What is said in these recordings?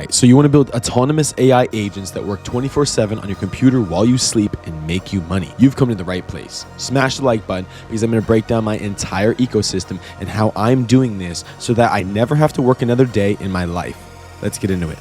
right. So you want to build autonomous AI agents that work 24/7 on your computer while you sleep and make you money. You've come to the right place. Smash the like button because I'm going to break down my entire ecosystem and how I'm doing this so that I never have to work another day in my life. Let's get into it.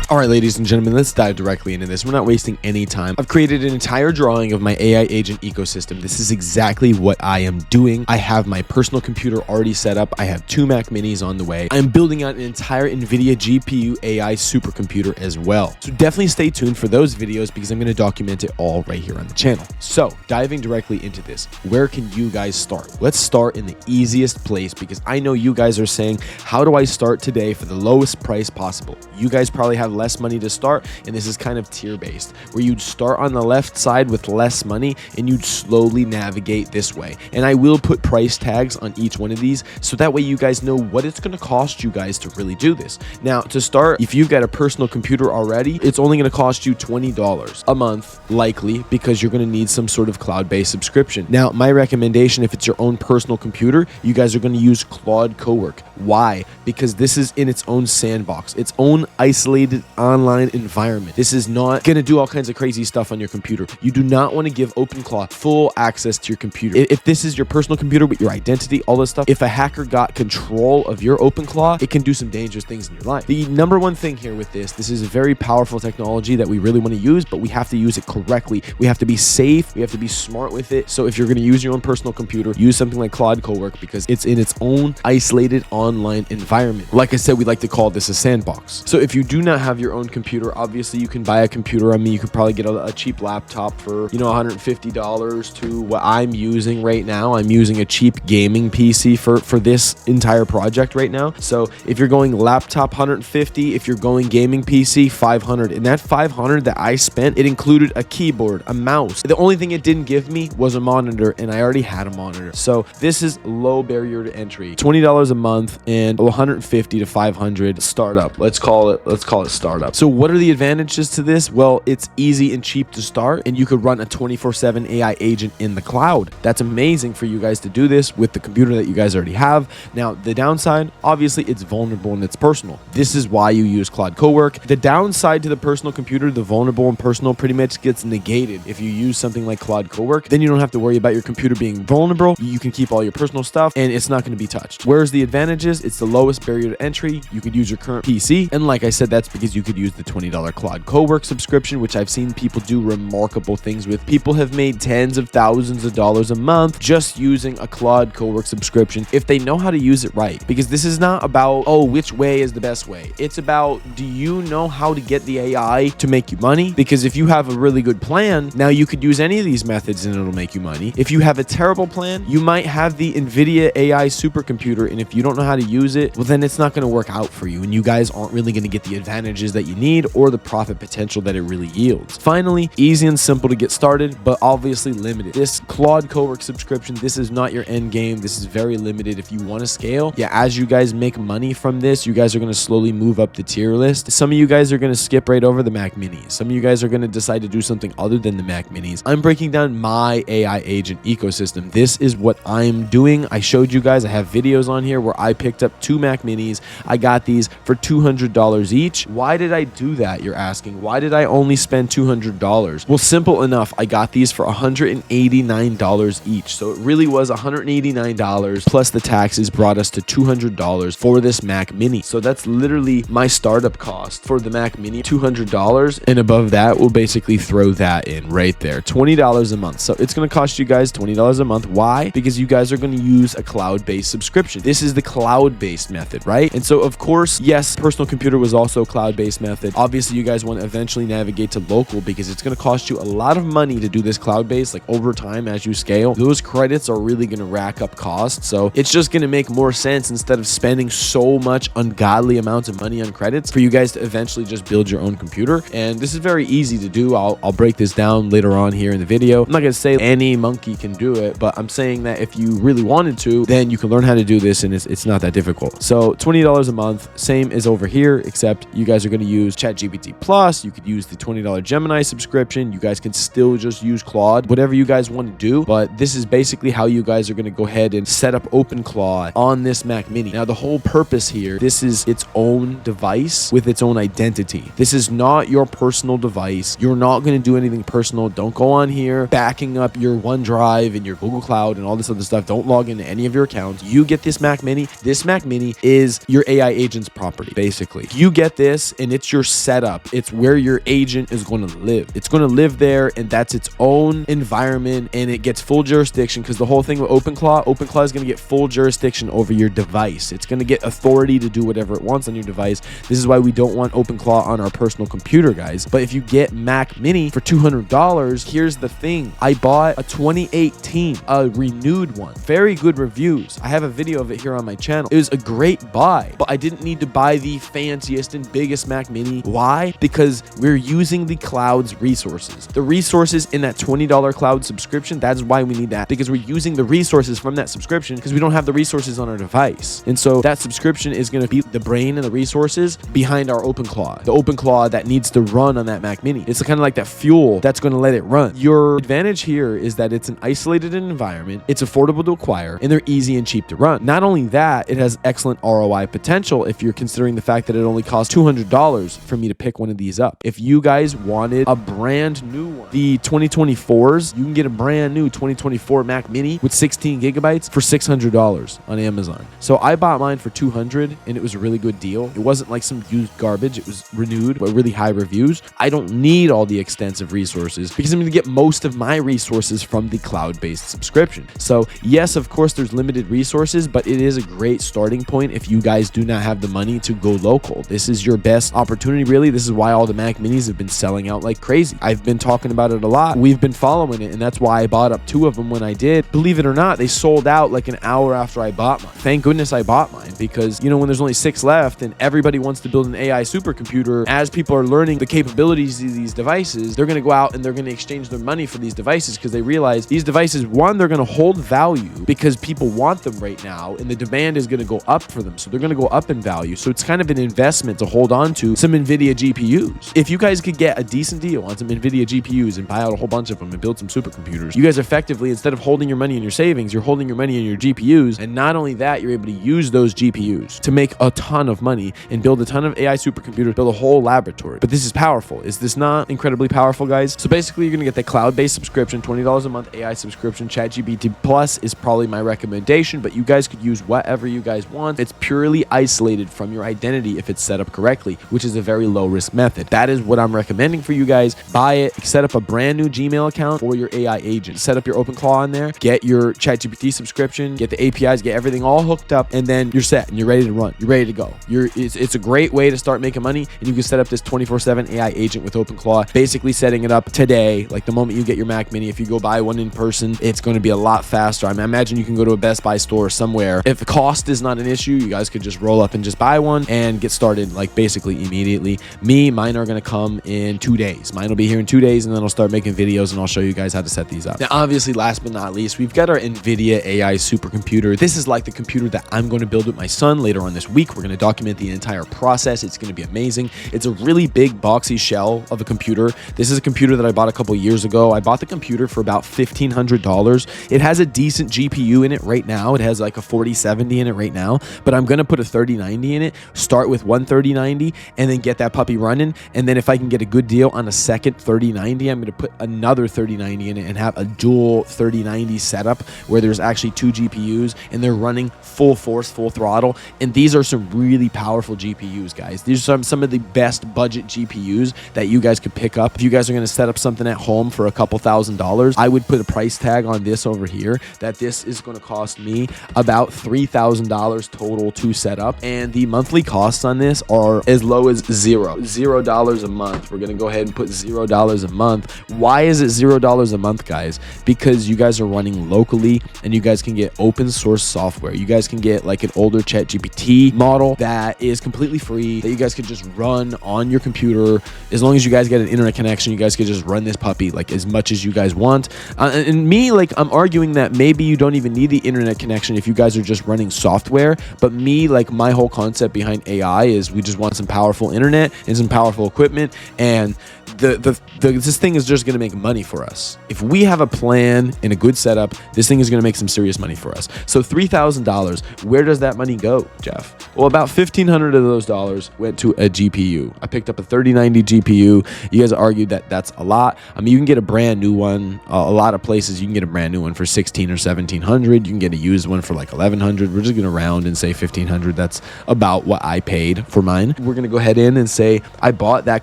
All right, ladies and gentlemen, let's dive directly into this. We're not wasting any time. I've created an entire drawing of my AI agent ecosystem. This is exactly what I am doing. I have my personal computer already set up. I have 2 Mac Minis on the way. I'm building out an entire Nvidia GPU AI supercomputer as well. So definitely stay tuned for those videos because I'm going to document it all right here on the channel. So diving directly into this, where can you guys start? Let's start in the easiest place because I know you guys are saying, how do I start today for the lowest price possible? You guys probably have less money to start, and this is kind of tier based where you'd start on the left side with less money and you'd slowly navigate this way. And I will put price tags on each one of these so that way you guys know what it's going to cost you guys to really do this. Now to start, if you've got a personal computer already, it's only going to cost you $20 a month, likely, because you're going to need some sort of cloud-based subscription. Now my recommendation, if it's your own personal computer, you guys are going to use Claude Cowork. Why? Because this is in its own sandbox, its own isolated online environment. This is not going to do all kinds of crazy stuff on your computer. You do not want to give OpenClaw full access to your computer. If this is your personal computer with your identity, all this stuff, if a hacker got control of your OpenClaw, it can do some dangerous things in your life. The number one thing here with this is a very powerful technology that we really want to use, but we have to use it correctly. We have to be safe. We have to be smart with it. So if you're going to use your own personal computer, use something like Claude Cowork because it's in its own isolated online environment. Like I said, we like to call this a sandbox. So if you do not have your own computer, obviously you can buy a computer. I mean, you could probably get a cheap laptop for, $150 to what I'm using right now. I'm using a cheap gaming PC for this entire project right now. So if you're going laptop, $150, if you're going gaming PC, $500. And that $500 that I spent, it included a keyboard, a mouse. The only thing it didn't give me was a monitor, and I already had a monitor. So this is low barrier to entry. $20 a month and $150 to $500 startup. Let's call it startup. So what are the advantages to this? Well, it's easy and cheap to start, and you could run a 24/7 AI agent in the cloud. That's amazing for you guys to do this with the computer that you guys already have. Now, the downside, obviously, it's vulnerable and it's personal. This is why you use Claude Cowork. The downside to the personal computer, the vulnerable and personal, pretty much gets negated if you use something like Claude Cowork. Then you don't have to worry about your computer being vulnerable. You can keep all your personal stuff, and it's not going to be touched. Whereas the advantages, it's the lowest barrier to entry. You could use your current PC, and like I said, that's because you could use the $20 Claude Cowork subscription, which I've seen people do remarkable things with. People have made tens of thousands of dollars a month just using a Claude Cowork subscription if they know how to use it right. Because this is not about, which way is the best way. It's about, do you know how to get the AI to make you money? Because if you have a really good plan, now you could use any of these methods and it'll make you money. If you have a terrible plan, you might have the Nvidia AI supercomputer, and if you don't know how to use it, well, then it's not going to work out for you, and you guys aren't really going to get the advantages that you need or the profit potential that it really yields. Finally, easy and simple to get started, but obviously limited. This Claude Cowork subscription, this is not your end game. This is very limited. If you want to scale, as you guys make money from this, you guys are going to slowly move up the tier list. Some of you guys are going to skip right over the Mac Minis. Some of you guys are going to decide to do something other than the Mac Minis. I'm breaking down my AI agent ecosystem. This is what I'm doing. I showed you guys, I have videos on here where I picked up 2 Mac Minis. I got these for $200 each. Why did I do that? You're asking. Why did I only spend $200? Well, simple enough. I got these for $189 each. So it really was $189 plus the taxes brought us to $200 for this Mac Mini. So that's literally my startup cost for the Mac Mini, $200, and above that, we'll basically throw that in right there, $20 a month. So it's going to cost you guys $20 a month. Why? Because you guys are going to use a cloud-based subscription. This is the cloud-based method, right? And so of course, yes, personal computer was also a cloud-based method. Obviously, you guys want to eventually navigate to local because it's going to cost you a lot of money to do this cloud-based. Like over time, as you scale, those credits are really going to rack up costs. So it's just going to make more sense, instead of spending so much ungodly amounts of money on credits, for you guys to eventually just build your own computer. And this is very easy to do. I'll break this down later on here in the video. I'm not going to say any monkey can do it, but I'm saying that if you really wanted to, then you can learn how to do this, and it's not that difficult. So $20 a month, same as over here, except you guys are guys are going to use ChatGPT Plus, you could use the $20 Gemini subscription. You guys can still just use Claude, whatever you guys want to do. But this is basically how you guys are going to go ahead and set up OpenClaw on this Mac Mini. Now, the whole purpose here, this is its own device with its own identity. This is not your personal device. You're not going to do anything personal. Don't go on here backing up your OneDrive and your Google Cloud and all this other stuff. Don't log into any of your accounts. You get this Mac Mini. This Mac Mini is your AI agent's property, basically. You get this and it's your setup. It's where your agent is going to live. It's going to live there, and that's its own environment, and it gets full jurisdiction, because the whole thing with OpenClaw is going to get full jurisdiction over your device. It's going to get authority to do whatever it wants on your device. This is why we don't want OpenClaw on our personal computer, guys. But if you get Mac Mini for $200, here's the thing. I bought a 2018, a renewed one. Very good reviews. I have a video of it here on my channel. It was a great buy, but I didn't need to buy the fanciest and biggest Mac Mini. Why? Because we're using the cloud's resources. The resources in that $20 cloud subscription, that's why we need that, because we're using the resources from that subscription because we don't have the resources on our device. And so that subscription is going to be the brain and the resources behind our OpenClaw. The OpenClaw that needs to run on that Mac Mini. It's kind of like that fuel that's going to let it run. Your advantage here is that it's an isolated environment, it's affordable to acquire, and they're easy and cheap to run. Not only that, it has excellent ROI potential if you're considering the fact that it only costs $200 for me to pick one of these up. If you guys wanted a brand new one, the 2024s, you can get a brand new 2024 Mac Mini with 16 gigabytes for $600 on Amazon. So I bought mine for $200, and it was a really good deal. It wasn't like some used garbage. It was renewed, but really high reviews. I don't need all the extensive resources because I'm going to get most of my resources from the cloud-based subscription. So yes, of course, there's limited resources, but it is a great starting point if you guys do not have the money to go local. This is your best opportunity, really. This is why all the Mac Minis have been selling out like crazy. I've been talking about it a lot. We've been following it, and that's why I bought up 2 of them when I did. Believe it or not, they sold out like an hour after I bought mine. Thank goodness I bought mine, because you know, when there's only 6 left and everybody wants to build an AI supercomputer, as people are learning the capabilities of these devices, they're going to go out and they're going to exchange their money for these devices, because they realize these devices, one, they're going to hold value because people want them right now and the demand is going to go up for them. So they're going to go up in value. So it's kind of an investment to hold on to some Nvidia GPUs. If you guys could get a decent deal on some Nvidia GPUs and buy out a whole bunch of them and build some supercomputers, you guys effectively, instead of holding your money in your savings, you're holding your money in your GPUs. And not only that, you're able to use those GPUs to make a ton of money and build a ton of AI supercomputers, build a whole laboratory. But this is powerful. Is this not incredibly powerful, guys? So basically, you're going to get the cloud-based subscription, $20 a month AI subscription. ChatGPT Plus is probably my recommendation, but you guys could use whatever you guys want. It's purely isolated from your identity if it's set up correctly, which is a very low-risk method. That is what I'm recommending for you guys. Buy it, set up a brand new Gmail account for your AI agent. Set up your OpenClaw on there, get your ChatGPT subscription, get the APIs, get everything all hooked up, and then you're set and you're ready to run. You're ready to go. It's a great way to start making money, and you can set up this 24/7 AI agent with OpenClaw, basically setting it up today, like the moment you get your Mac Mini. If you go buy one in person, it's going to be a lot faster. I imagine you can go to a Best Buy store somewhere. If the cost is not an issue, you guys could just roll up and just buy one and get started like basically immediately. Mine are going to come in 2 days. Mine will be here in 2 days, and then I'll start making videos and I'll show you guys how to set these up. Now, obviously, last but not least, we've got our Nvidia AI supercomputer. This is like the computer that I'm going to build with my son later on this week. We're going to document the entire process. It's going to be amazing. It's a really big boxy shell of a computer. This is a computer that I bought a couple years ago. I bought the computer for about $1,500. It has a decent GPU in it right now. It has like a 4070 in it right now, but I'm going to put a 3090 in it, start with one 3090, and then get that puppy running. And then if I can get a good deal on a second 3090, I'm going to put another 3090 in it and have a dual 3090 setup where there's actually 2 GPUs and they're running full force, full throttle. And these are some really powerful GPUs, guys. These are some of the best budget GPUs that you guys could pick up. If you guys are going to set up something at home for a couple $1,000s, I would put a price tag on this over here that this is going to cost me about $3,000 total to set up. And the monthly costs on this are as low as $0 a month. We're going to go ahead and put $0 a month. Why is it $0 a month, guys? Because you guys are running locally and you guys can get open source software. You guys can get like an older ChatGPT model that is completely free, that you guys could just run on your computer. As long as you guys get an internet connection, you guys could just run this puppy like as much as you guys want. And me, like, I'm arguing that maybe you don't even need the internet connection if you guys are just running software. But me, like, my whole concept behind AI is we just want some powerful internet and some powerful equipment, and this thing is just going to make money for us. If we have a plan and a good setup, this thing is going to make some serious money for us. So $3,000, where does that money go, Jeff? Well, about $1,500 of those dollars went to a GPU. I picked up a 3090 GPU. You guys argued that that's a lot. I mean, you can get a brand new one. A lot of places you can get a brand new one for $1,600 or $1,700. You can get a used one for like $1,100. We're just going to round and say $1,500. That's about what I paid for mine. We're going to go ahead in and say I bought that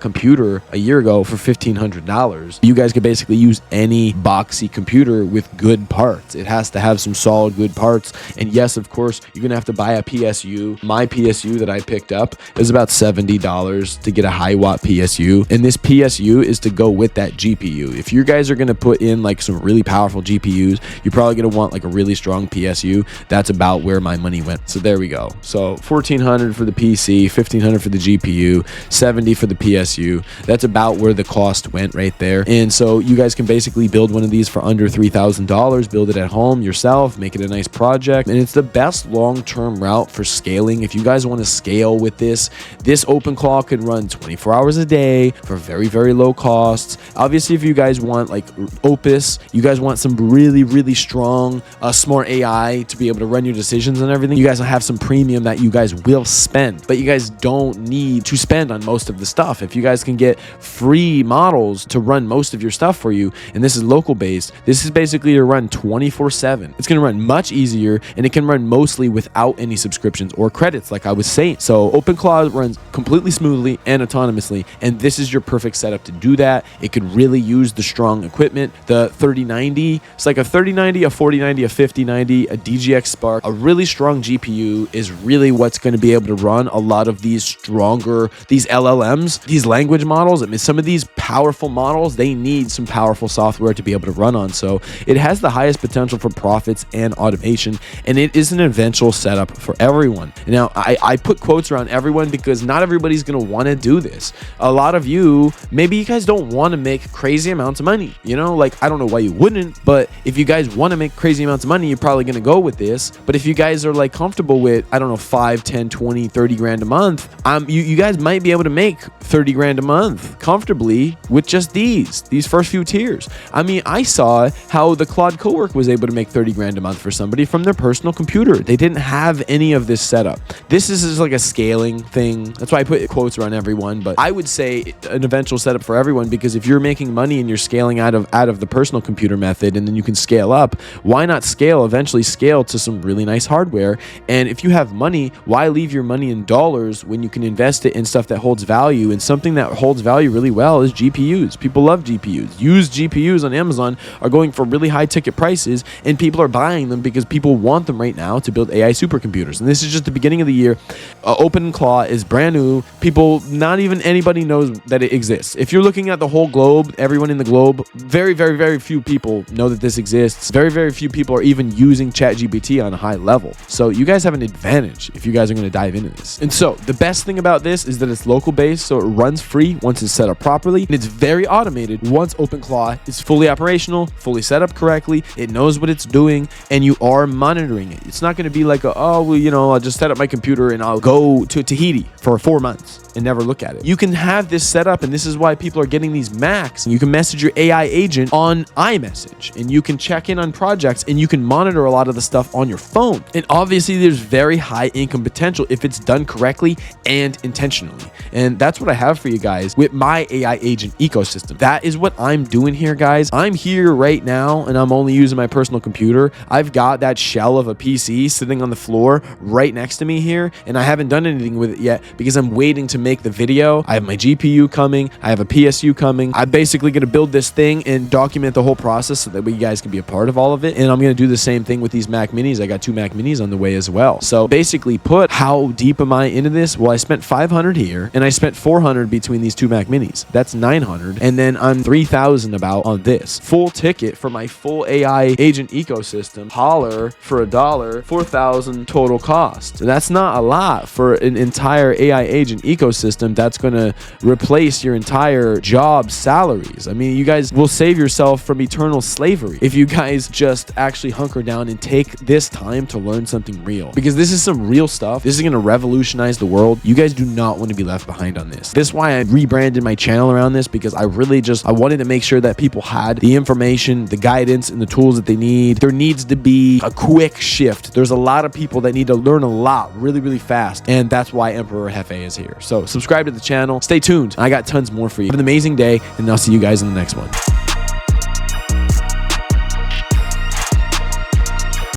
computer a year ago for $1,500. You guys could basically use any boxy computer with good parts. It has to have some solid good parts. And yes, of course, you're gonna have to buy a PSU. My PSU that I picked up is about $70 to get a high watt PSU. And this PSU is to go with that GPU. If you guys are gonna put in like some really powerful GPUs, you're probably gonna want like a really strong PSU. That's about where my money went. So there we go. So $1,400 for the PC, $1,500 for the GPU, $70 for the PSU. That's about where the cost went right there. And so you guys can basically build one of these for under $3,000, build it at home yourself, make it a nice project. And it's the best long-term route for scaling. If you guys want to scale with this OpenClaw can run 24 hours a day for very, very low costs. Obviously, if you guys want like Opus, you guys want some really, really strong, smart AI to be able to run your decisions and everything, you guys will have some premium that you guys will spend, but you guys don't need to spend on most of the stuff. If you guys can get free models to run most of your stuff for you, and this is local based, this is basically to run 24/7. It's going to run much easier, and it can run mostly without any subscriptions or credits, like I was saying. So OpenClaw runs completely smoothly and autonomously, and this is your perfect setup to do that. It could really use the strong equipment. The 3090, it's like a 3090, a 4090, a 5090, a DGX Spark. A really strong GPU is really what's going to be able to run a lot of these stronger, these LLMs, these language models. I mean, some of these powerful models, they need some powerful software to be able to run on. So it has the highest potential for profits and automation, and it is an eventual setup for everyone. Now, I put quotes around everyone because not everybody's going to want to do this. A lot of you, maybe you guys don't want to make crazy amounts of money. You know, like, I don't know why you wouldn't, but if you guys want to make crazy amounts of money, you're probably going to go with this. But if you guys are like comfortable with, I don't know, 5, 10, 20, 30 grand a month, you guys might be able to make 30 grand a month comfortably with just these first few tiers. I mean, I saw how the Claude Cowork was able to make 30 grand a month for somebody from their personal computer. They didn't have any of this setup. This is just like a scaling thing. That's why I put quotes around everyone, but I would say an eventual setup for everyone, because if you're making money and you're scaling out of the personal computer method, and then you can scale up, why not eventually scale to some really nice hardware? And if you have money, why leave your money in dollars when you can invest it in stuff that holds value? And something that holds value really well is GPUs. People love GPUs. Used GPUs on Amazon are going for really high ticket prices, and people are buying them because people want them right now to build AI supercomputers. And this is just the beginning of the year. OpenClaw is brand new. People, not even anybody knows that it exists. If you're looking at the whole globe, everyone in the globe, very, very, very few people know that this exists. Very, very few people are even using ChatGPT on a high level. So you guys have an advantage if you guys are going to dive into this. And so the best thing about this is that it's local based, so it runs free once it's set up properly, and it's very automated once OpenClaw is fully operational, fully set up correctly. It knows what it's doing, and you are monitoring it. It's not going to be like I'll just set up my computer and I'll go to Tahiti for 4 months and never look at it. You can have this set up, and this is why people are getting these Macs. You can message your AI agent on iMessage, and you can check in on projects, and you can monitor a lot of the stuff on your phone. And obviously there's very high income potential if it's done correctly and intentionally. And that's what I have for you guys with my AI agent ecosystem. That is what I'm doing here, guys. I'm here right now, and I'm only using my personal computer. I've got that shell of a PC sitting on the floor right next to me here, and I haven't done anything with it yet because I'm waiting to make the video. I have my GPU coming. I have a PSU coming. I'm basically going to build this thing and document the whole process so that you guys can be a part of all of it. And I'm going to do the same thing with these Mac Minis. I got 2 Mac Minis on the way as well. So basically, how deep am I into this? Well, I spent $500 here, and I spent $400 between these 2 Mac Minis. That's $900 $900, and then I'm $3,000 about on this. Full ticket for my full AI agent ecosystem, holler for $1, $4,000 total cost. So that's not a lot for an entire AI agent ecosystem that's going to replace your entire job salaries. I mean, you guys will save yourself from eternal slavery if you guys just actually hunker down and take this time to learn something real, because this is some real stuff. This is going to revolutionize the world. You guys do not want to be left behind on this. This is why I rebranded my channel around this, because I wanted to make sure that people had the information, the guidance, and the tools that they need. There needs to be a quick shift. There's a lot of people that need to learn a lot really, really fast, and that's why Emperor Jefe is here. So subscribe to the channel. Stay tuned. I got tons more for you. Have an amazing day, and I'll see you guys in the next one.